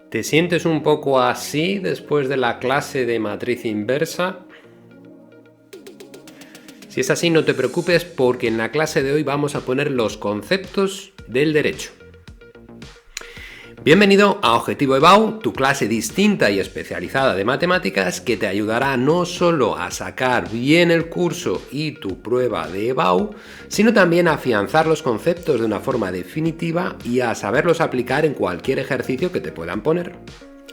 ¿Te sientes un poco así después de la clase de matriz inversa? Si es así, no te preocupes porque en la clase de hoy vamos a poner los conceptos del derecho. Bienvenido a Objetivo EBAU, tu clase distinta y especializada de matemáticas que te ayudará no solo a sacar bien el curso y tu prueba de EBAU, sino también a afianzar los conceptos de una forma definitiva y a saberlos aplicar en cualquier ejercicio que te puedan poner.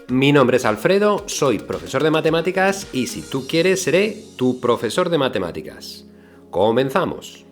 Mi nombre es Alfredo, soy profesor de matemáticas y si tú quieres seré tu profesor de matemáticas. ¡Comenzamos!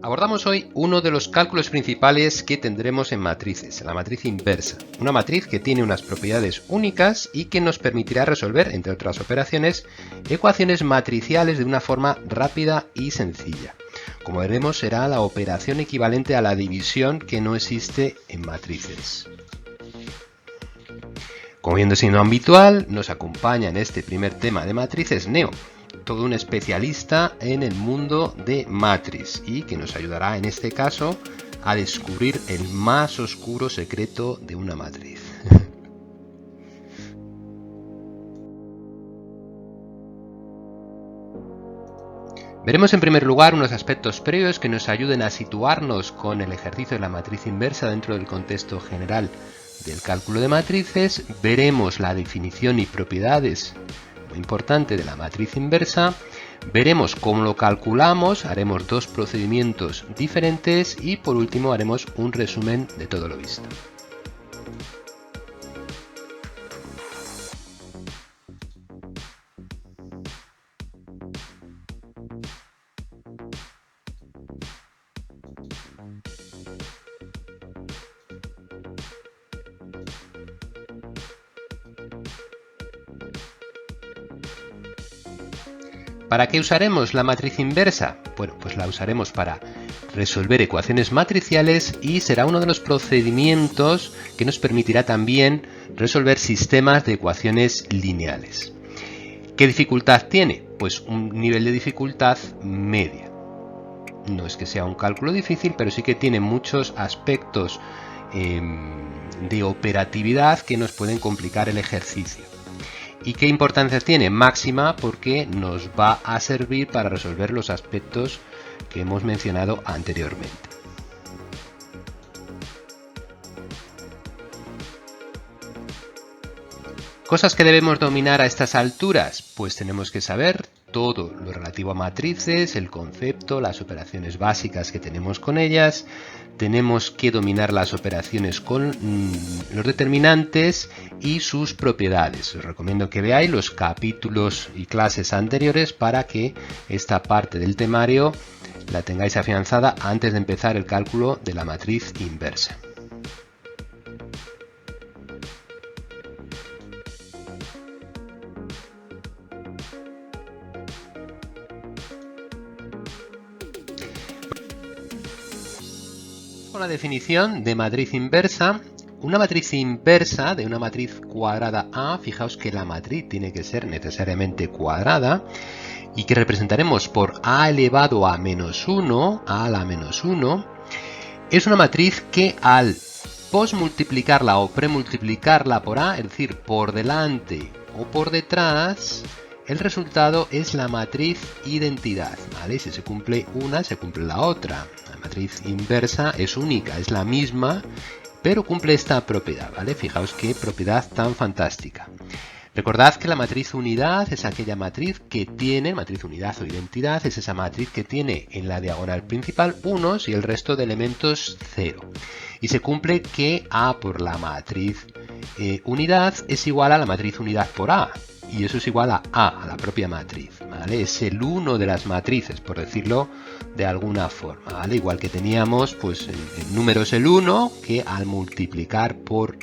Abordamos hoy uno de los cálculos principales que tendremos en matrices, la matriz inversa. Una matriz que tiene unas propiedades únicas y que nos permitirá resolver, entre otras operaciones, ecuaciones matriciales de una forma rápida y sencilla. Como veremos, será la operación equivalente a la división que no existe en matrices. Como viendo siendo habitual, nos acompaña en este primer tema de matrices Neo, todo un especialista en el mundo de matriz y que nos ayudará en este caso a descubrir el más oscuro secreto de una matriz. Veremos en primer lugar unos aspectos previos que nos ayuden a situarnos con el ejercicio de la matriz inversa dentro del contexto general del cálculo de matrices. Veremos la definición y propiedades muy importante de la matriz inversa, veremos cómo lo calculamos, haremos dos procedimientos diferentes y por último haremos un resumen de todo lo visto. ¿Para qué usaremos la matriz inversa? Bueno, pues la usaremos para resolver ecuaciones matriciales y será uno de los procedimientos que nos permitirá también resolver sistemas de ecuaciones lineales. ¿Qué dificultad tiene? Pues un nivel de dificultad media. No es que sea un cálculo difícil, pero sí que tiene muchos aspectos de operatividad que nos pueden complicar el ejercicio. ¿Y qué importancia tiene? Máxima, porque nos va a servir para resolver los aspectos que hemos mencionado anteriormente. Cosas que debemos dominar a estas alturas, pues tenemos que saber todo lo relativo a matrices, el concepto, las operaciones básicas que tenemos con ellas. Tenemos que dominar las operaciones con los determinantes y sus propiedades. Os recomiendo que veáis los capítulos y clases anteriores para que esta parte del temario la tengáis afianzada antes de empezar el cálculo de la matriz inversa. Con la definición de matriz inversa, una matriz inversa de una matriz cuadrada A, fijaos que la matriz tiene que ser necesariamente cuadrada y que representaremos por A elevado a menos 1, A a la menos 1, es una matriz que al posmultiplicarla o premultiplicarla por A, es decir, por delante o por detrás, el resultado es la matriz identidad, ¿vale? Si se cumple una, se cumple la otra. La matriz inversa es única, es la misma, pero cumple esta propiedad, ¿vale? Fijaos qué propiedad tan fantástica. Recordad que la matriz unidad es aquella matriz que tiene, matriz unidad o identidad, es esa matriz que tiene en la diagonal principal unos y el resto de elementos 0. Y se cumple que A por la matriz unidad es igual a la matriz unidad por A. y eso es igual a la propia matriz, ¿vale? Es el 1 de las matrices, por decirlo de alguna forma, ¿vale? Igual que teníamos pues en números el 1, que al multiplicar por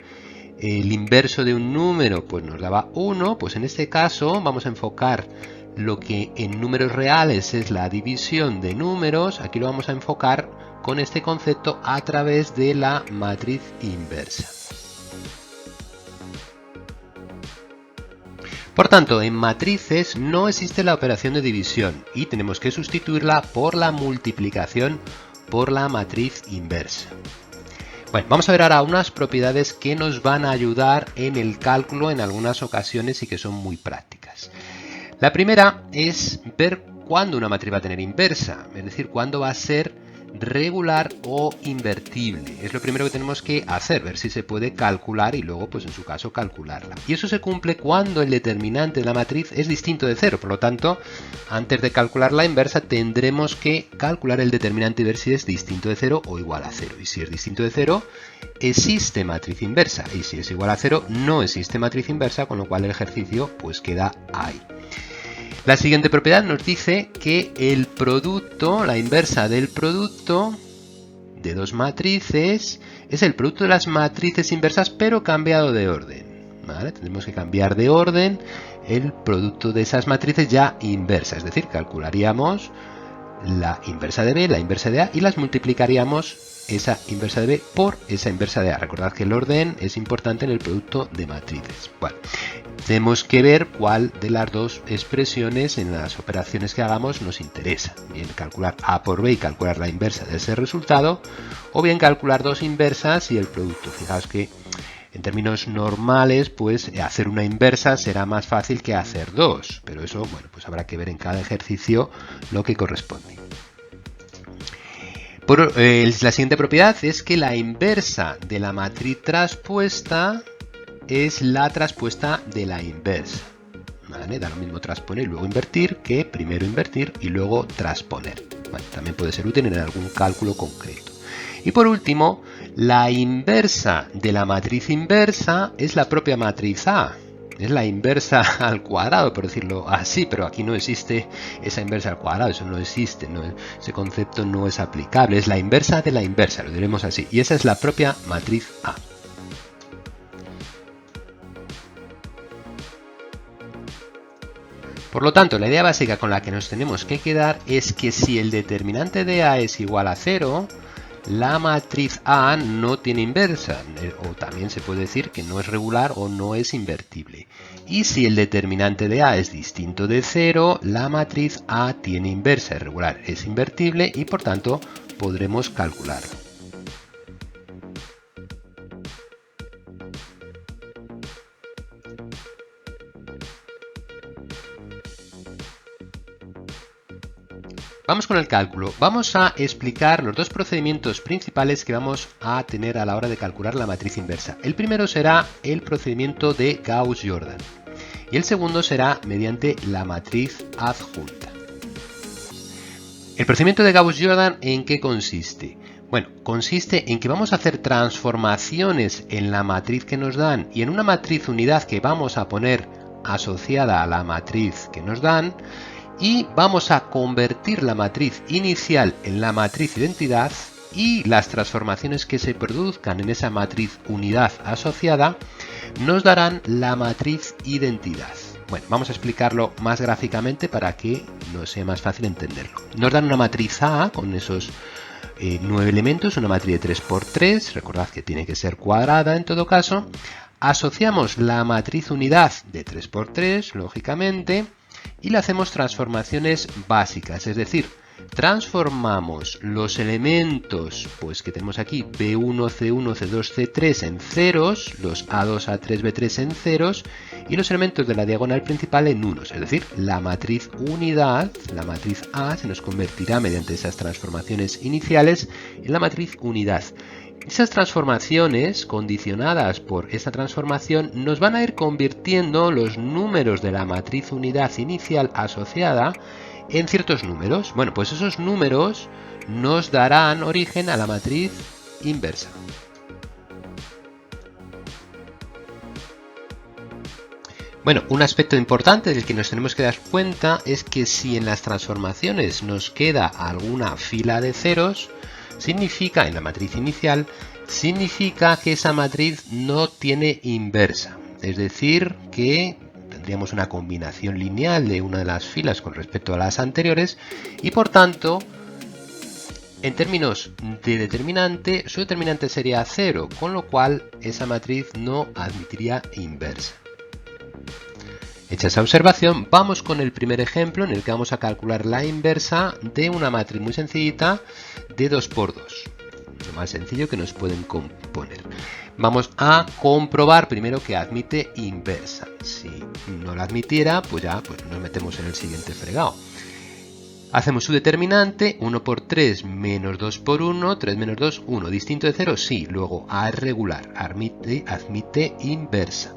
el inverso de un número pues nos daba 1, pues en este caso vamos a enfocar lo que en números reales es la división de números, aquí lo vamos a enfocar con este concepto a través de la matriz inversa. Por tanto, en matrices no existe la operación de división y tenemos que sustituirla por la multiplicación por la matriz inversa. Bueno, vamos a ver ahora unas propiedades que nos van a ayudar en el cálculo en algunas ocasiones y que son muy prácticas. La primera es ver cuándo una matriz va a tener inversa, es decir, cuándo va a ser regular o invertible. Es lo primero que tenemos que hacer, ver si se puede calcular y luego, pues en su caso, calcularla. Y eso se cumple cuando el determinante de la matriz es distinto de 0. Por lo tanto, antes de calcular la inversa, tendremos que calcular el determinante y ver si es distinto de 0 o igual a 0. Y si es distinto de 0, existe matriz inversa. Y si es igual a 0, no existe matriz inversa, con lo cual el ejercicio pues queda ahí. La siguiente propiedad nos dice que el producto, la inversa del producto de dos matrices, es el producto de las matrices inversas pero cambiado de orden, ¿vale? Tenemos que cambiar de orden el producto de esas matrices ya inversas, es decir, calcularíamos la inversa de B, la inversa de A y las multiplicaríamos esa inversa de B por esa inversa de A. Recordad que el orden es importante en el producto de matrices. Bueno, tenemos que ver cuál de las dos expresiones en las operaciones que hagamos nos interesa. Bien, calcular A por B y calcular la inversa de ese resultado, o bien calcular dos inversas y el producto. Fijaos que en términos normales, pues hacer una inversa será más fácil que hacer dos, pero eso, bueno, pues habrá que ver en cada ejercicio lo que corresponde. La siguiente propiedad es que la inversa de la matriz traspuesta es la traspuesta de la inversa. ¿Vale? Da lo mismo transponer y luego invertir que primero invertir y luego transponer. Bueno, también puede ser útil en algún cálculo concreto. Y por último, la inversa de la matriz inversa es la propia matriz A. Es la inversa al cuadrado, por decirlo así, pero aquí no existe esa inversa al cuadrado, eso no existe, ese concepto no es aplicable. Es la inversa de la inversa, lo diremos así. Y esa es la propia matriz A. Por lo tanto, la idea básica con la que nos tenemos que quedar es que si el determinante de A es igual a 0, la matriz A no tiene inversa, o también se puede decir que no es regular o no es invertible. Y si el determinante de A es distinto de 0, la matriz A tiene inversa, es regular, es invertible y por tanto podremos calcularlo. Vamos con el cálculo. Vamos a explicar los dos procedimientos principales que vamos a tener a la hora de calcular la matriz inversa. El primero será el procedimiento de Gauss-Jordan y el segundo será mediante la matriz adjunta. El procedimiento de Gauss-Jordan, ¿en qué consiste? Bueno, consiste en que vamos a hacer transformaciones en la matriz que nos dan y en una matriz unidad que vamos a poner asociada a la matriz que nos dan, y vamos a convertir la matriz inicial en la matriz identidad y las transformaciones que se produzcan en esa matriz unidad asociada nos darán la matriz identidad. Bueno, vamos a explicarlo más gráficamente para que nos sea más fácil entenderlo. Nos dan una matriz A con esos 9 elementos, una matriz de 3×3, recordad que tiene que ser cuadrada en todo caso. Asociamos la matriz unidad de 3×3, lógicamente, y le hacemos transformaciones básicas, es decir, transformamos los elementos pues que tenemos aquí B1, C1, C2, C3 en ceros, los A2, A3, B3 en ceros y los elementos de la diagonal principal en unos, es decir, la matriz unidad, la matriz A se nos convertirá mediante esas transformaciones iniciales en la matriz unidad. Esas transformaciones, condicionadas por esta transformación, nos van a ir convirtiendo los números de la matriz unidad inicial asociada en ciertos números. Bueno, pues esos números nos darán origen a la matriz inversa. Bueno, un aspecto importante del que nos tenemos que dar cuenta es que si en las transformaciones nos queda alguna fila de ceros, significa, en la matriz inicial, significa que esa matriz no tiene inversa. Es decir, que tendríamos una combinación lineal de una de las filas con respecto a las anteriores y por tanto, en términos de determinante, su determinante sería 0, con lo cual esa matriz no admitiría inversa. Hecha esa observación, vamos con el primer ejemplo en el que vamos a calcular la inversa de una matriz muy sencillita de 2×2. Lo más sencillo que nos pueden componer. Vamos a comprobar primero que admite inversa. Si no la admitiera, pues ya nos metemos en el siguiente fregado. Hacemos su determinante, 1 por 3 menos 2 por 1, 3 menos 2, 1. ¿Distinto de 0? Sí. Luego A es regular, admite inversa.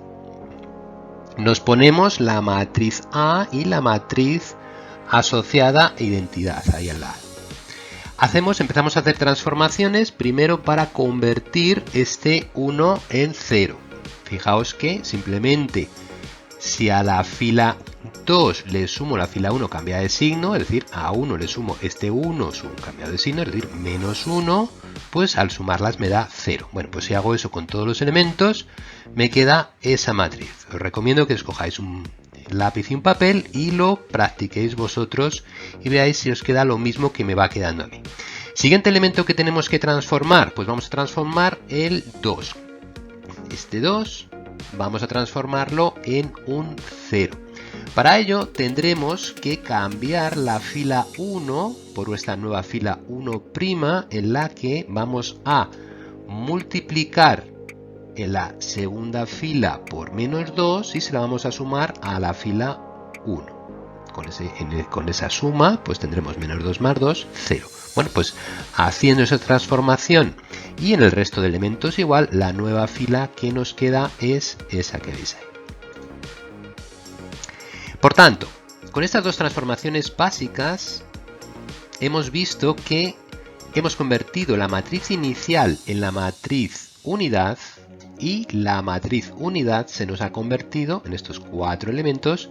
Nos ponemos la matriz A y la matriz asociada a identidad ahí al lado. Empezamos a hacer transformaciones primero para convertir este 1 en 0. Fijaos que simplemente si a la fila 2 le sumo la fila 1 cambiada de signo, es decir, a 1 le sumo este 1 cambiado de signo, es decir, menos 1, pues al sumarlas me da 0. Bueno, pues si hago eso con todos los elementos, me queda esa matriz. Os recomiendo que escojáis un lápiz y un papel y lo practiquéis vosotros y veáis si os queda lo mismo que me va quedando a mí. Siguiente elemento que tenemos que transformar, pues vamos a transformar el 2. Este 2 vamos a transformarlo en un 0. Para ello tendremos que cambiar la fila 1 por esta nueva fila 1' en la que vamos a multiplicar en la segunda fila por menos 2 y se la vamos a sumar a la fila 1. Con esa suma pues tendremos menos 2 más 2, 0. Bueno, pues haciendo esa transformación y en el resto de elementos igual, la nueva fila que nos queda es esa que veis ahí. Por tanto, con estas dos transformaciones básicas hemos visto que hemos convertido la matriz inicial en la matriz unidad y la matriz unidad se nos ha convertido en estos 4 elementos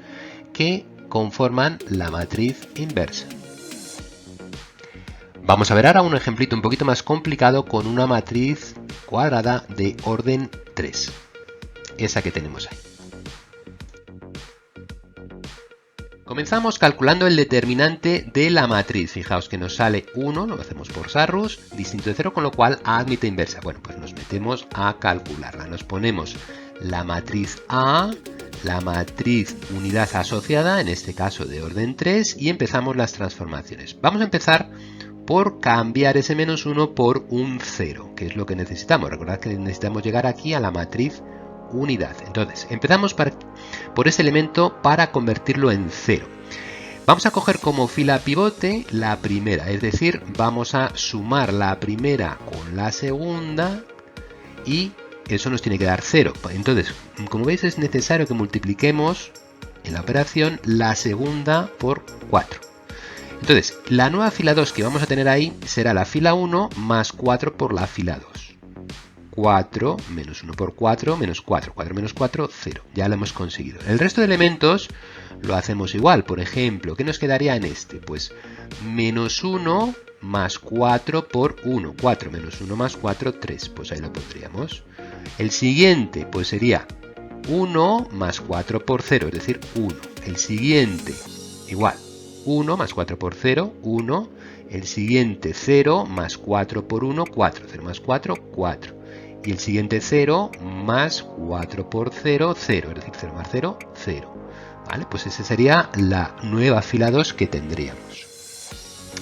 que conforman la matriz inversa. Vamos a ver ahora un ejemplito un poquito más complicado con una matriz cuadrada de orden 3. Esa que tenemos ahí. Comenzamos calculando el determinante de la matriz. Fijaos que nos sale 1, lo hacemos por Sarrus, distinto de 0, con lo cual A admite inversa. Bueno, pues nos metemos a calcularla. Nos ponemos la matriz A, la matriz unidad asociada, en este caso de orden 3, y empezamos las transformaciones. Vamos a empezar por cambiar ese menos 1 por un 0, que es lo que necesitamos. Recordad que necesitamos llegar aquí a la matriz unidad. Entonces, empezamos por ese elemento para convertirlo en 0. Vamos a coger como fila pivote la primera, es decir, vamos a sumar la primera con la segunda y eso nos tiene que dar 0. Entonces, como veis, es necesario que multipliquemos en la operación la segunda por 4. Entonces, la nueva fila 2 que vamos a tener ahí será la fila 1 más 4 por la fila 2. 4 menos 1 por 4 menos 4. 4 menos 4, 0. Ya lo hemos conseguido. El resto de elementos lo hacemos igual. Por ejemplo, ¿qué nos quedaría en este? Pues menos 1 más 4 por 1. 4 menos 1 más 4, 3. Pues ahí lo pondríamos. El siguiente pues sería 1 más 4 por 0, es decir, 1. El siguiente, igual. 1 más 4 por 0, 1. El siguiente 0 más 4 por 1, 4. 0 más 4, 4. Y el siguiente 0 más 4 por 0, 0. Es decir, 0 más 0, 0. ¿Vale? Pues esa sería la nueva fila 2 que tendríamos.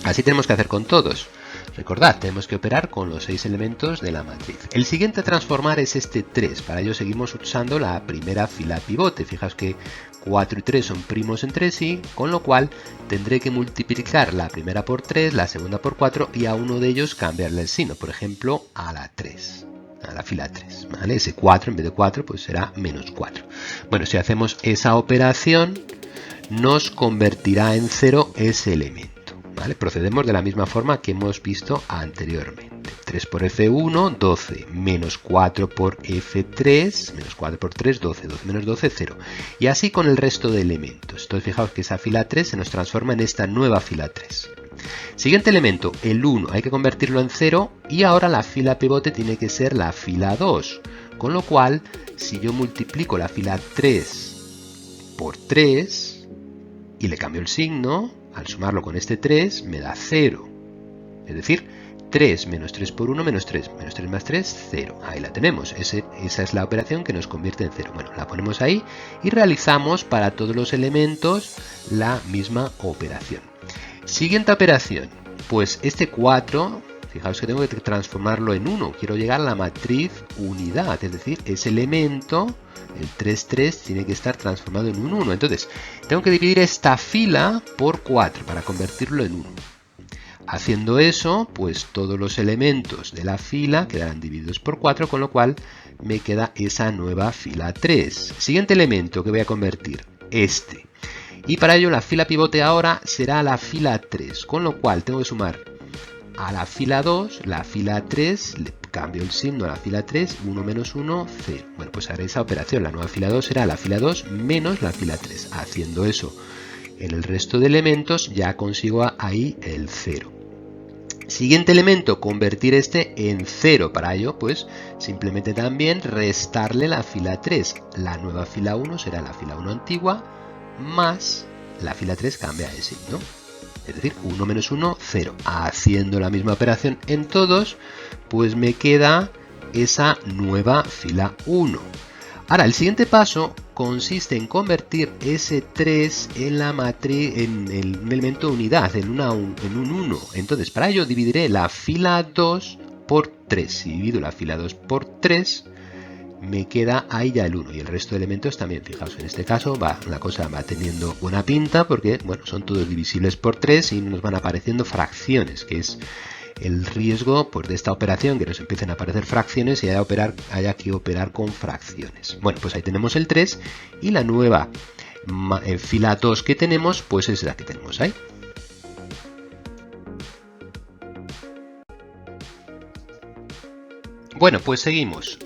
Así tenemos que hacer con todos. Recordad, tenemos que operar con los 6 elementos de la matriz. El siguiente a transformar es este 3. Para ello seguimos usando la primera fila pivote. Fijaos que 4 y 3 son primos entre sí, con lo cual tendré que multiplicar la primera por 3, la segunda por 4 y a uno de ellos cambiarle el signo. Por ejemplo, a la 3. A la fila 3, ¿vale? Ese 4 en vez de 4 pues será menos 4. Bueno, si hacemos esa operación nos convertirá en 0 ese elemento, ¿vale? Procedemos de la misma forma que hemos visto anteriormente. 3 por F1, 12, menos 4 por F3, menos 4 por 3, 12, 12 menos 12, 0. Y así con el resto de elementos. Entonces fijaos que esa fila 3 se nos transforma en esta nueva fila 3. Siguiente elemento, el 1, hay que convertirlo en 0 y ahora la fila pivote tiene que ser la fila 2. Con lo cual, si yo multiplico la fila 3 por 3 y le cambio el signo, al sumarlo con este 3 me da 0. Es decir, 3 menos 3 por 1 menos 3. Menos 3 más 3, 0. Ahí la tenemos. Esa es la operación que nos convierte en 0. Bueno, la ponemos ahí y realizamos para todos los elementos la misma operación. Siguiente operación. Pues este 4, fijaos que tengo que transformarlo en 1. Quiero llegar a la matriz unidad. Es decir, ese elemento, el 3, 3, tiene que estar transformado en un 1. Entonces, tengo que dividir esta fila por 4 para convertirlo en 1. Haciendo eso, pues todos los elementos de la fila quedarán divididos por 4, con lo cual me queda esa nueva fila 3. Siguiente elemento que voy a convertir, este. Y para ello la fila pivote ahora será la fila 3, con lo cual tengo que sumar a la fila 2, la fila 3, le cambio el signo a la fila 3, 1 menos 1, 0. Bueno, pues haré esa operación, la nueva fila 2 será la fila 2 menos la fila 3. Haciendo eso en el resto de elementos ya consigo ahí el 0. Siguiente elemento, convertir este en 0. Para ello, pues simplemente también restarle la fila 3. La nueva fila 1 será la fila 1 antigua más la fila 3 cambia de signo. Es decir, 1 menos 1, 0. Haciendo la misma operación en todos, pues me queda esa nueva fila 1. Ahora, el siguiente paso consiste en convertir ese 3 en la matriz, en un elemento unidad, en un 1. Entonces, para ello dividiré la fila 2 por 3. Si divido la fila 2 por 3, me queda ahí ya el 1 y el resto de elementos también. Fijaos, en este caso la cosa va teniendo buena pinta porque bueno, son todos divisibles por 3 y nos van apareciendo fracciones, que es el riesgo pues, de esta operación, que nos empiecen a aparecer fracciones y haya que operar con fracciones. Bueno, pues ahí tenemos el 3 y la nueva fila 2 que tenemos, pues es la que tenemos ahí. Bueno, pues seguimos.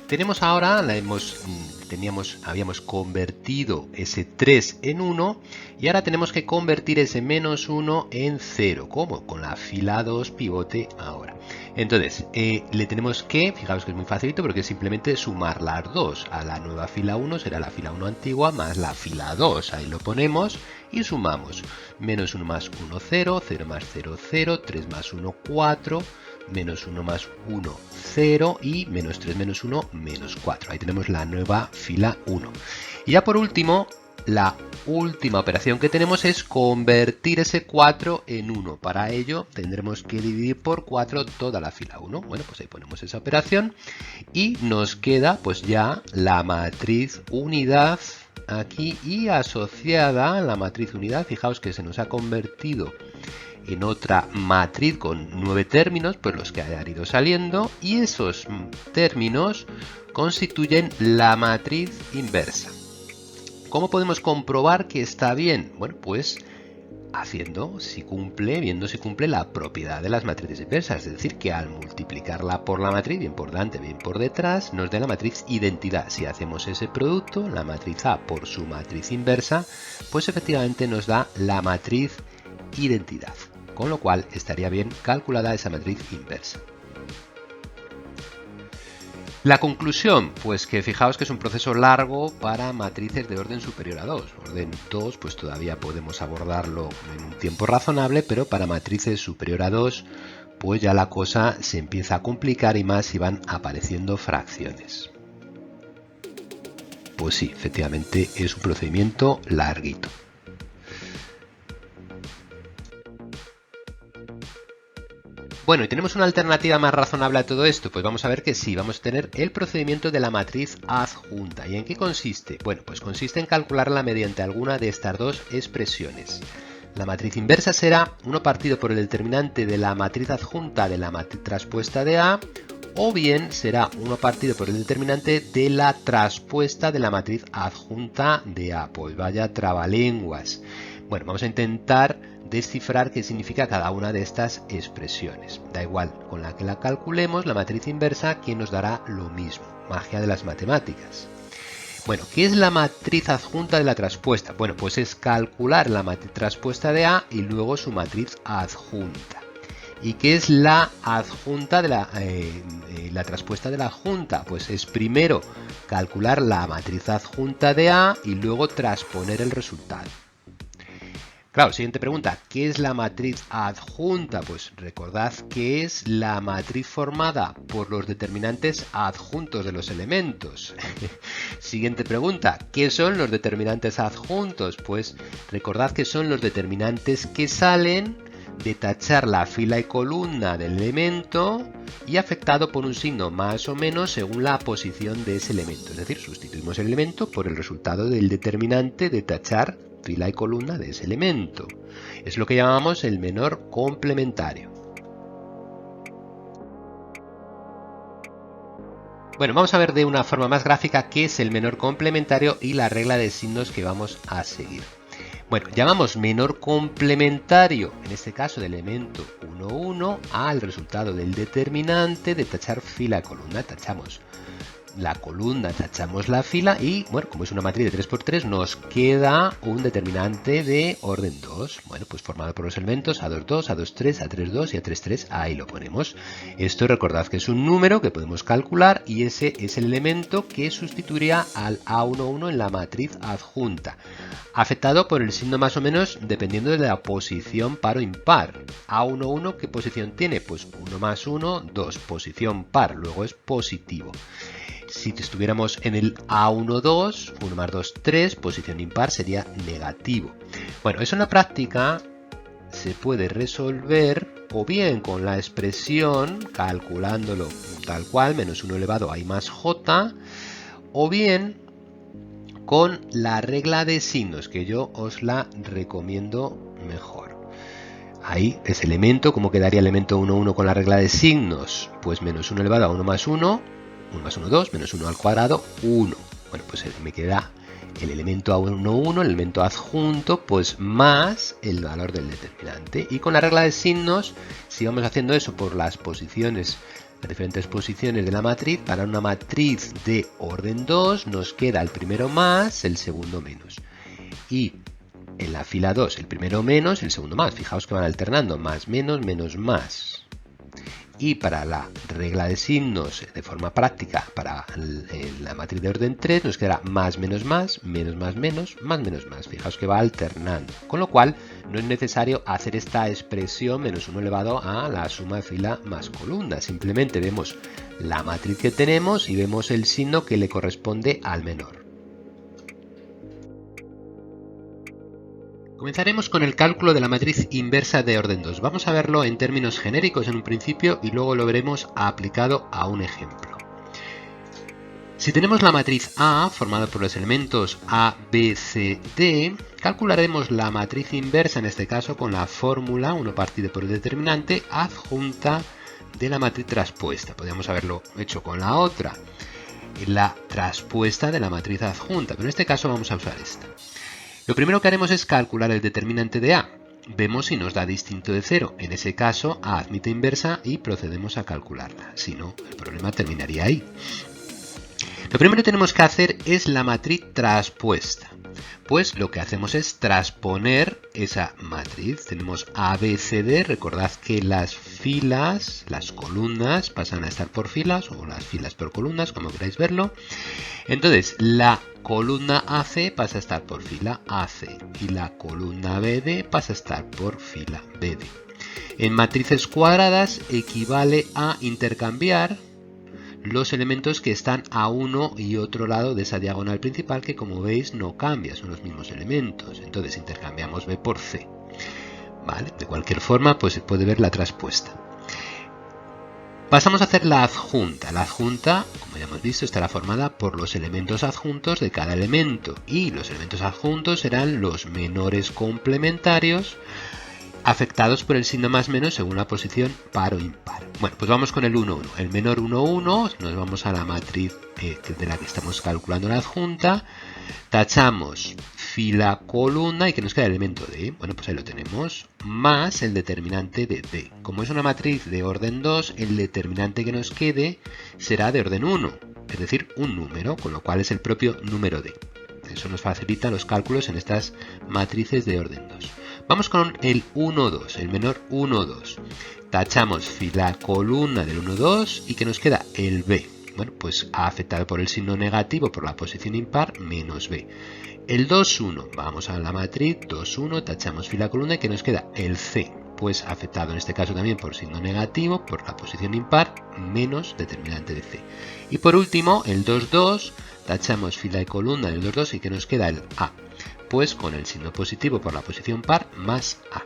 Tenemos ahora, habíamos convertido ese 3 en 1 y ahora tenemos que convertir ese menos 1 en 0. ¿Cómo? Con la fila 2 pivote ahora. Entonces, le tenemos que, fijaos que es muy facilito porque es simplemente sumar las dos. A la nueva fila 1 será la fila 1 antigua más la fila 2. Ahí lo ponemos y sumamos. Menos 1 más 1, 0, 0 más 0, 0, 3 más 1, 4. Menos 1 más 1, 0 y menos 3 menos 1, menos 4. Ahí tenemos la nueva fila 1. Y ya por último, la última operación que tenemos es convertir ese 4 en 1. Para ello tendremos que dividir por 4 toda la fila 1. Bueno, pues ahí ponemos esa operación y nos queda pues ya la matriz unidad aquí y asociada a la matriz unidad. Fijaos que se nos ha convertido en otra matriz con 9 términos, pues los que hayan ido saliendo, y esos términos constituyen la matriz inversa. ¿Cómo podemos comprobar que está bien? Bueno, pues viendo si cumple la propiedad de las matrices inversas, es decir, que al multiplicarla por la matriz, bien por delante, bien por detrás, nos dé la matriz identidad. Si hacemos ese producto, la matriz A por su matriz inversa, pues efectivamente nos da la matriz identidad, con lo cual estaría bien calculada esa matriz inversa. La conclusión, pues que fijaos que es un proceso largo para matrices de orden superior a 2. Orden 2, pues todavía podemos abordarlo en un tiempo razonable, pero para matrices superior a 2, pues ya la cosa se empieza a complicar y más si van apareciendo fracciones. Pues sí, efectivamente es un procedimiento larguito. Bueno, ¿y tenemos una alternativa más razonable a todo esto? Pues vamos a ver que sí, vamos a tener el procedimiento de la matriz adjunta. ¿Y en qué consiste? Bueno, pues consiste en calcularla mediante alguna de estas dos expresiones. La matriz inversa será 1 partido por el determinante de la matriz adjunta de la matriz traspuesta de A, o bien será 1 partido por el determinante de la traspuesta de la matriz adjunta de A. Pues vaya trabalenguas. Bueno, vamos a intentar descifrar qué significa cada una de estas expresiones. Da igual con la que la calculemos, la matriz inversa que nos dará lo mismo. Magia de las matemáticas. Bueno, ¿qué es la matriz adjunta de la traspuesta? Bueno, pues es calcular la matriz traspuesta de A y luego su matriz adjunta. ¿Y qué es la adjunta de la traspuesta de la adjunta? Pues es primero calcular la matriz adjunta de A y luego transponer el resultado. Claro, siguiente pregunta, ¿qué es la matriz adjunta? Pues recordad que es la matriz formada por los determinantes adjuntos de los elementos. Siguiente pregunta, ¿qué son los determinantes adjuntos? Pues recordad que son los determinantes que salen de tachar la fila y columna del elemento y afectado por un signo más o menos según la posición de ese elemento. Es decir, sustituimos el elemento por el resultado del determinante de tachar fila y columna de ese elemento. Es lo que llamamos el menor complementario. Bueno, vamos a ver de una forma más gráfica qué es el menor complementario y la regla de signos que vamos a seguir. Bueno, llamamos menor complementario, en este caso del elemento 1, 1, al resultado del determinante de tachar fila y columna. Tachamos la columna, tachamos la fila y, bueno, como es una matriz de 3×3, nos queda un determinante de orden 2. Bueno, pues formado por los elementos A2, 2, A2, 3, A3, 2 y A3, 3. Ahí lo ponemos. Esto recordad que es un número que podemos calcular y ese es el elemento que sustituiría al A1, 1 en la matriz adjunta. Afectado por el signo más o menos dependiendo de la posición par o impar. A1, 1, ¿qué posición tiene? Pues 1 más 1, 2. Posición par, luego es positivo. Si estuviéramos en el A1, 2, 1 más 2, 3, posición impar sería negativo. Bueno, eso en la práctica se puede resolver o bien con la expresión, calculándolo tal cual, menos 1 elevado a I más J, o bien con la regla de signos, que yo os la recomiendo mejor. Ahí ese elemento, ¿cómo quedaría elemento 1, 1 con la regla de signos? Pues menos 1 elevado a 1 más 1, 1 más 1, 2, menos 1 al cuadrado, 1. Bueno, pues me queda el elemento A1, 1, el elemento adjunto, pues más el valor del determinante. Y con la regla de signos, si vamos haciendo eso por las posiciones, las diferentes posiciones de la matriz, para una matriz de orden 2 nos queda el primero más, el segundo menos. Y en la fila 2 el primero menos, el segundo más. Fijaos que van alternando, más, menos, menos, más. Y para la regla de signos de forma práctica, para la matriz de orden 3 nos quedará más, menos, más, menos, más, menos, más, menos, más. Fijaos que va alternando. Con lo cual no es necesario hacer esta expresión menos 1 elevado a la suma de fila más columna. Simplemente vemos la matriz que tenemos y vemos el signo que le corresponde al menor. Comenzaremos con el cálculo de la matriz inversa de orden 2. Vamos a verlo en términos genéricos en un principio y luego lo veremos aplicado a un ejemplo. Si tenemos la matriz A formada por los elementos A, B, C, D, calcularemos la matriz inversa, en este caso con la fórmula 1 partido por el determinante adjunta de la matriz traspuesta. Podríamos haberlo hecho con la otra, la traspuesta de la matriz adjunta, pero en este caso vamos a usar esta. Lo primero que haremos es calcular el determinante de A. Vemos si nos da distinto de 0. En ese caso, A admite inversa y procedemos a calcularla. Si no, el problema terminaría ahí. Lo primero que tenemos que hacer es la matriz traspuesta. Pues lo que hacemos es transponer esa matriz. Tenemos A, B, C, D. Recordad que las filas, las columnas, pasan a estar por filas o las filas por columnas, como queráis verlo. Entonces, la columna AC pasa a estar por fila AC y la columna BD pasa a estar por fila BD. En matrices cuadradas equivale a intercambiar los elementos que están a uno y otro lado de esa diagonal principal, que como veis no cambia, son los mismos elementos. Entonces intercambiamos B por C. ¿Vale? De cualquier forma, pues se puede ver la traspuesta. Pasamos a hacer la adjunta. La adjunta, como ya hemos visto, estará formada por los elementos adjuntos de cada elemento. Y los elementos adjuntos serán los menores complementarios afectados por el signo más menos según la posición par o impar. Bueno, pues vamos con el 1, 1. El menor 1, 1, nos vamos a la matriz de la que estamos calculando la adjunta. Tachamos fila columna y que nos queda el elemento D. Bueno, pues ahí lo tenemos. Más el determinante de D. Como es una matriz de orden 2, el determinante que nos quede será de orden 1. Es decir, un número, con lo cual es el propio número D. Eso nos facilita los cálculos en estas matrices de orden 2. Vamos con el 1, 2, el menor 1, 2. Tachamos fila columna del 1, 2 y que nos queda el B. Bueno, pues A afectado por el signo negativo por la posición impar menos B. El 2, 1, vamos a la matriz 2, 1, tachamos fila columna y que nos queda el C. Pues afectado en este caso también por signo negativo por la posición impar menos determinante de C. Y por último, el 2, 2, tachamos fila y columna del 2, 2 y que nos queda el A. Pues con el signo positivo por la posición par más A.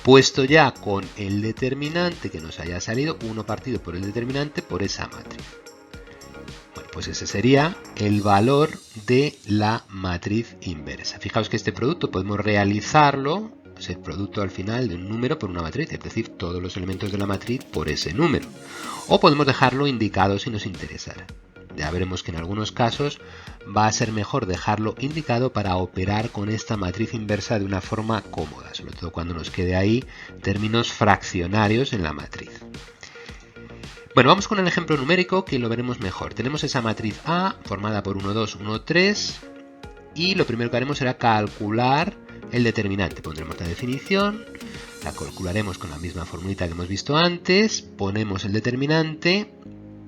Puesto ya con el determinante que nos haya salido, 1 partido por el determinante por esa matriz. Bueno, pues ese sería el valor de la matriz inversa. Fijaos que este producto podemos realizarlo, es el producto al final de un número por una matriz, es decir, todos los elementos de la matriz por ese número. O podemos dejarlo indicado si nos interesara. Ya veremos que en algunos casos va a ser mejor dejarlo indicado para operar con esta matriz inversa de una forma cómoda, sobre todo cuando nos quede ahí términos fraccionarios en la matriz. Bueno, vamos con el ejemplo numérico que lo veremos mejor. Tenemos esa matriz A formada por 1, 2, 1, 3 y lo primero que haremos será calcular el determinante. Pondremos la definición, la calcularemos con la misma formulita que hemos visto antes, ponemos el determinante.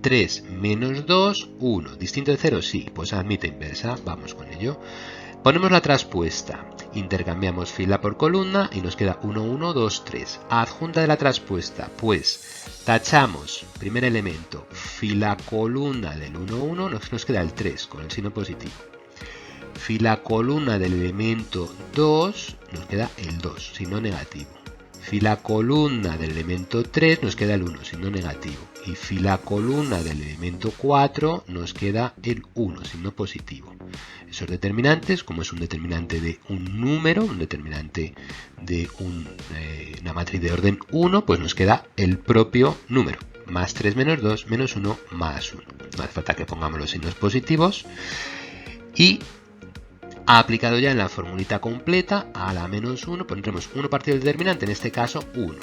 3 menos 2, 1. ¿Distinto de 0? Sí, pues admite inversa. Vamos con ello. Ponemos la traspuesta. Intercambiamos fila por columna y nos queda 1, 1, 2, 3. Adjunta de la traspuesta, pues tachamos, primer elemento, fila columna del 1, 1, nos queda el 3 con el signo positivo. Fila columna del elemento 2, nos queda el 2, signo negativo. Fila columna del elemento 3 nos queda el 1, signo negativo. Y fila columna del elemento 4 nos queda el 1, signo positivo. Esos determinantes, como es un determinante de un número, un determinante de una matriz de orden 1, pues nos queda el propio número. Más 3 menos 2 menos 1 más 1. No hace falta que pongamos los signos positivos. Y aplicado ya en la formulita completa, a la menos 1, pondremos 1 partido del determinante, en este caso 1,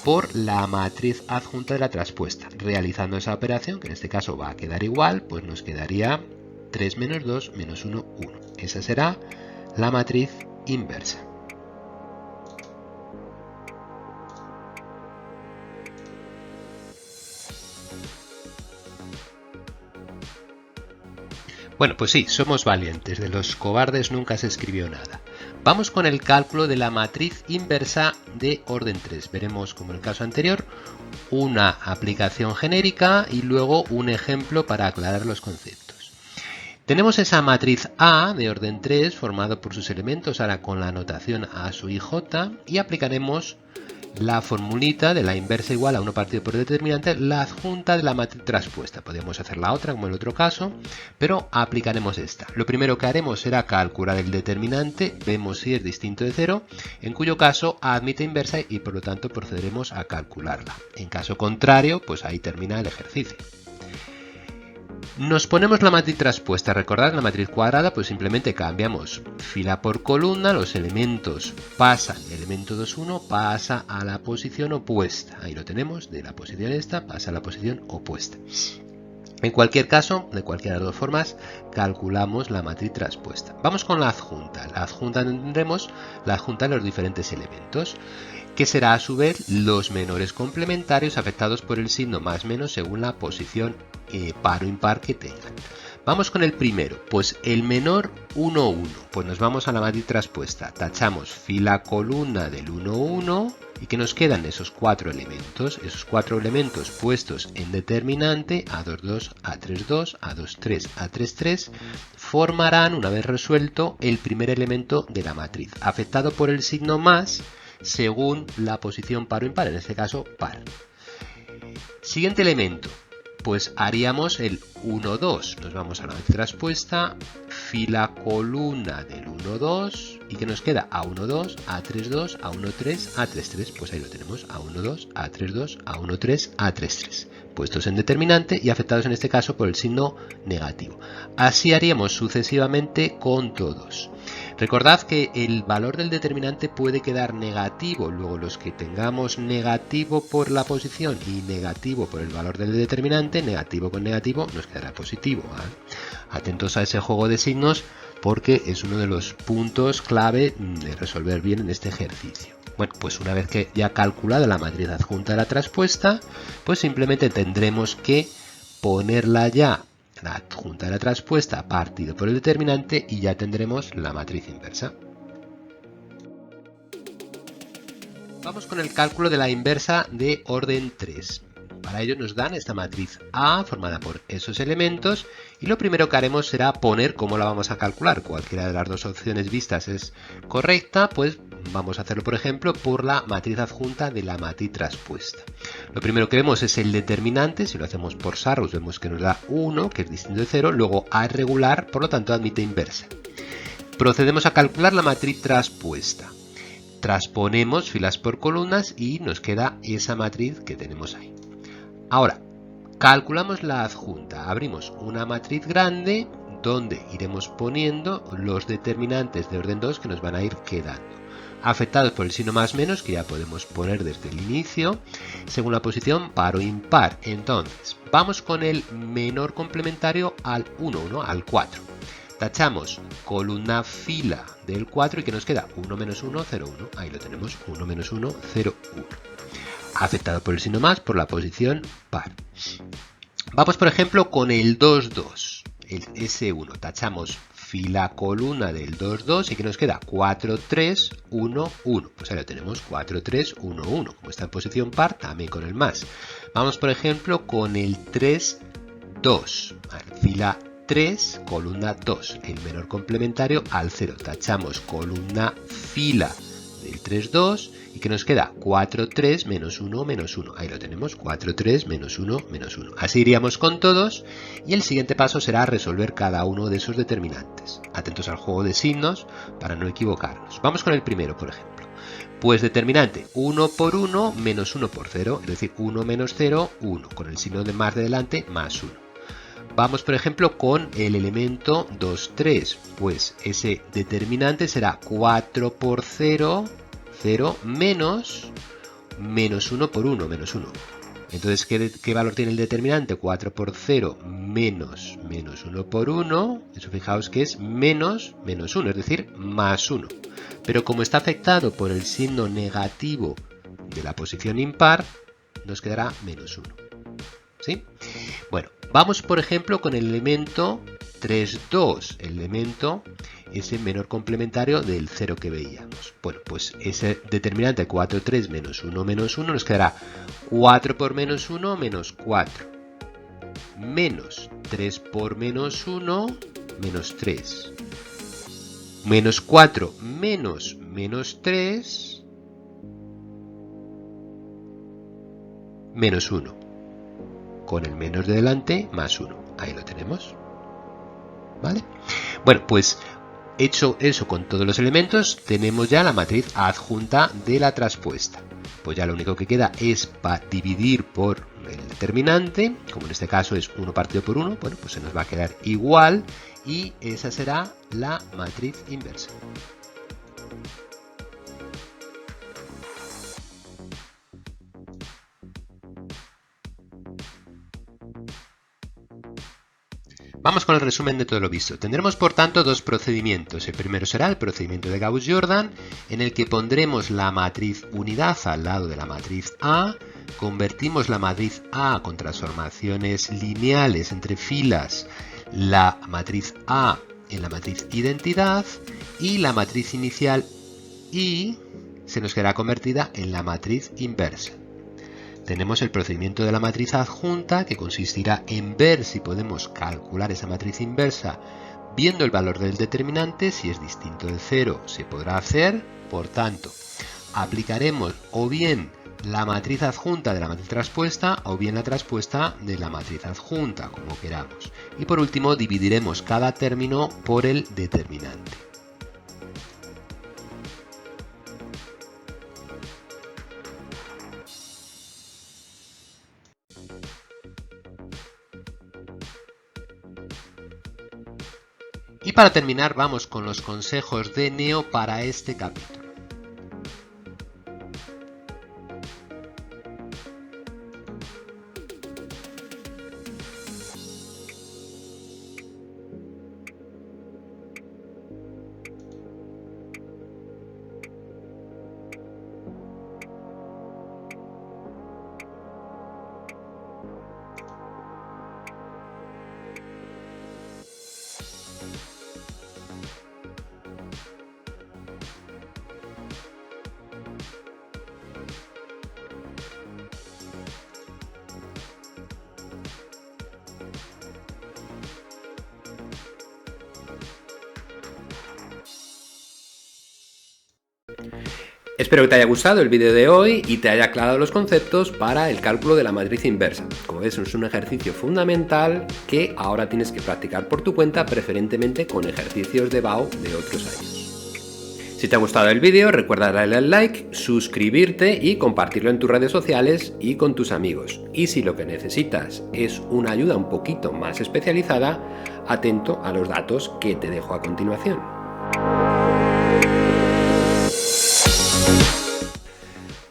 por la matriz adjunta de la traspuesta. Realizando esa operación, que en este caso va a quedar igual, pues nos quedaría 3 menos 2 menos 1, 1. Esa será la matriz inversa. Bueno, pues sí, somos valientes, de los cobardes nunca se escribió nada. Vamos con el cálculo de la matriz inversa de orden 3. Veremos, como en el caso anterior, una aplicación genérica y luego un ejemplo para aclarar los conceptos. Tenemos esa matriz A de orden 3 formado por sus elementos, ahora con la notación A sub i j, y aplicaremos la formulita de la inversa igual a 1 partido por el determinante, la adjunta de la matriz traspuesta. Podríamos hacer la otra como en el otro caso, pero aplicaremos esta. Lo primero que haremos será calcular el determinante, vemos si es distinto de 0, en cuyo caso admite inversa y por lo tanto procederemos a calcularla. En caso contrario, pues ahí termina el ejercicio. Nos ponemos la matriz traspuesta. Recordad, la matriz cuadrada, pues simplemente cambiamos fila por columna, los elementos pasan, el elemento 2, 1 pasa a la posición opuesta. Ahí lo tenemos, de la posición esta pasa a la posición opuesta. En cualquier caso, de cualquiera de las dos formas, calculamos la matriz traspuesta. Vamos con la adjunta. La adjunta tendremos la adjunta de los diferentes elementos, que será a su vez los menores complementarios afectados por el signo más menos según la posición par o impar que tengan. Vamos con el primero, pues el menor 1, 1, pues nos vamos a la matriz traspuesta, tachamos fila columna del 1, 1 y que nos quedan esos 4 elementos, puestos en determinante A2, 2, A3, 2, A2, 3, A3, 3, formarán, una vez resuelto, el primer elemento de la matriz, afectado por el signo más según la posición par o impar, en este caso par. Siguiente elemento. Pues haríamos el 1, 2. Nos vamos a la matriz traspuesta, fila columna del 1, 2 y que nos queda A1, 2, A3, 2, A1, 3, A3, 3. Pues ahí lo tenemos, A1, 2, A3, 2, A1, 3, A3, 3. puestos en determinante y afectados en este caso por el signo negativo. Así haríamos sucesivamente con todos. Recordad que el valor del determinante puede quedar negativo, luego los que tengamos negativo por la posición y negativo por el valor del determinante, negativo con negativo nos quedará positivo, ¿vale? Atentos a ese juego de signos porque es uno de los puntos clave de resolver bien en este ejercicio. Bueno, pues una vez que ya calculada la matriz adjunta a la traspuesta, pues simplemente tendremos que ponerla ya, la adjunta a la traspuesta partido por el determinante, y ya tendremos la matriz inversa. Vamos con el cálculo de la inversa de orden 3. Para ello nos dan esta matriz A formada por esos elementos y lo primero que haremos será poner cómo la vamos a calcular. Cualquiera de las dos opciones vistas es correcta, pues vamos a hacerlo por ejemplo por la matriz adjunta de la matriz traspuesta. Lo primero que vemos es el determinante, si lo hacemos por Sarrus vemos que nos da 1, que es distinto de 0, luego A es regular, por lo tanto admite inversa. Procedemos a calcular la matriz traspuesta. Transponemos filas por columnas y nos queda esa matriz que tenemos ahí. Ahora, calculamos la adjunta. Abrimos una matriz grande donde iremos poniendo los determinantes de orden 2 que nos van a ir quedando. Afectados por el signo más menos, que ya podemos poner desde el inicio, según la posición par o impar. Entonces, vamos con el menor complementario al 1, al 4. Tachamos columna fila del 4 y que nos queda 1 menos 1, 0, 1. Ahí lo tenemos, 1 menos 1, 0, 1. Afectado por el signo más, por la posición par. Vamos por ejemplo con el 2, 2, el S1. Tachamos fila columna del 2, 2 y que nos queda 4, 3, 1, 1. Pues ahí lo tenemos, 4, 3, 1, 1. Como está en posición par, también con el más. Vamos por ejemplo con el 3, 2. Fila 3, columna 2, el menor complementario al 0. Tachamos columna fila del 3, 2 y que nos queda 4, 3, menos 1, menos 1. Ahí lo tenemos, 4, 3, menos 1, menos 1. Así iríamos con todos y el siguiente paso será resolver cada uno de esos determinantes. Atentos al juego de signos para no equivocarnos. Vamos con el primero, por ejemplo. Pues determinante 1 por 1 menos 1 por 0, es decir, 1 menos 0, 1, con el signo de más de delante más 1. Vamos, por ejemplo, con el elemento 2, 3. Pues ese determinante será 4 por 0, 0, menos 1 por 1, menos 1. Entonces, ¿qué valor tiene el determinante? 4 por 0 menos 1 por 1. Eso fijaos que es menos 1, es decir, más 1. Pero como está afectado por el signo negativo de la posición impar, nos quedará menos 1. ¿Sí? Bueno, vamos por ejemplo con el elemento 3, 2, el elemento ese menor complementario del 0 que veíamos. Bueno, pues ese determinante 4, 3 menos 1 nos quedará 4 por menos 1 menos 4, menos 3 por menos 1 menos 3, menos 4 menos 3 menos 1. Con el menos de delante más 1. Ahí lo tenemos. ¿Vale? Bueno, pues hecho eso con todos los elementos, tenemos ya la matriz adjunta de la traspuesta. Pues ya lo único que queda es dividir por el determinante, como en este caso es 1 partido por 1, bueno, pues se nos va a quedar igual y esa será la matriz inversa. Vamos con el resumen de todo lo visto. Tendremos por tanto dos procedimientos. El primero será el procedimiento de Gauss-Jordan, en el que pondremos la matriz unidad al lado de la matriz A, convertimos la matriz A con transformaciones lineales entre filas, la matriz A en la matriz identidad y la matriz inicial I se nos quedará convertida en la matriz inversa. Tenemos el procedimiento de la matriz adjunta, que consistirá en ver si podemos calcular esa matriz inversa viendo el valor del determinante. Si es distinto de 0 se podrá hacer, por tanto aplicaremos o bien la matriz adjunta de la matriz traspuesta o bien la traspuesta de la matriz adjunta, como queramos. Y por último dividiremos cada término por el determinante. Y para terminar vamos con los consejos de Neo para este capítulo. Espero que te haya gustado el vídeo de hoy y te haya aclarado los conceptos para el cálculo de la matriz inversa. Como ves, es un ejercicio fundamental que ahora tienes que practicar por tu cuenta, preferentemente con ejercicios de BAO de otros años. Si te ha gustado el vídeo, recuerda darle al like, suscribirte y compartirlo en tus redes sociales y con tus amigos. Y si lo que necesitas es una ayuda un poquito más especializada, atento a los datos que te dejo a continuación.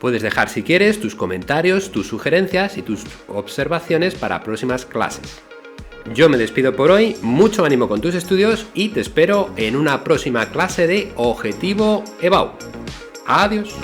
Puedes dejar, si quieres, tus comentarios, tus sugerencias y tus observaciones para próximas clases. Yo me despido por hoy, mucho ánimo con tus estudios y te espero en una próxima clase de Objetivo EBAU. Adiós.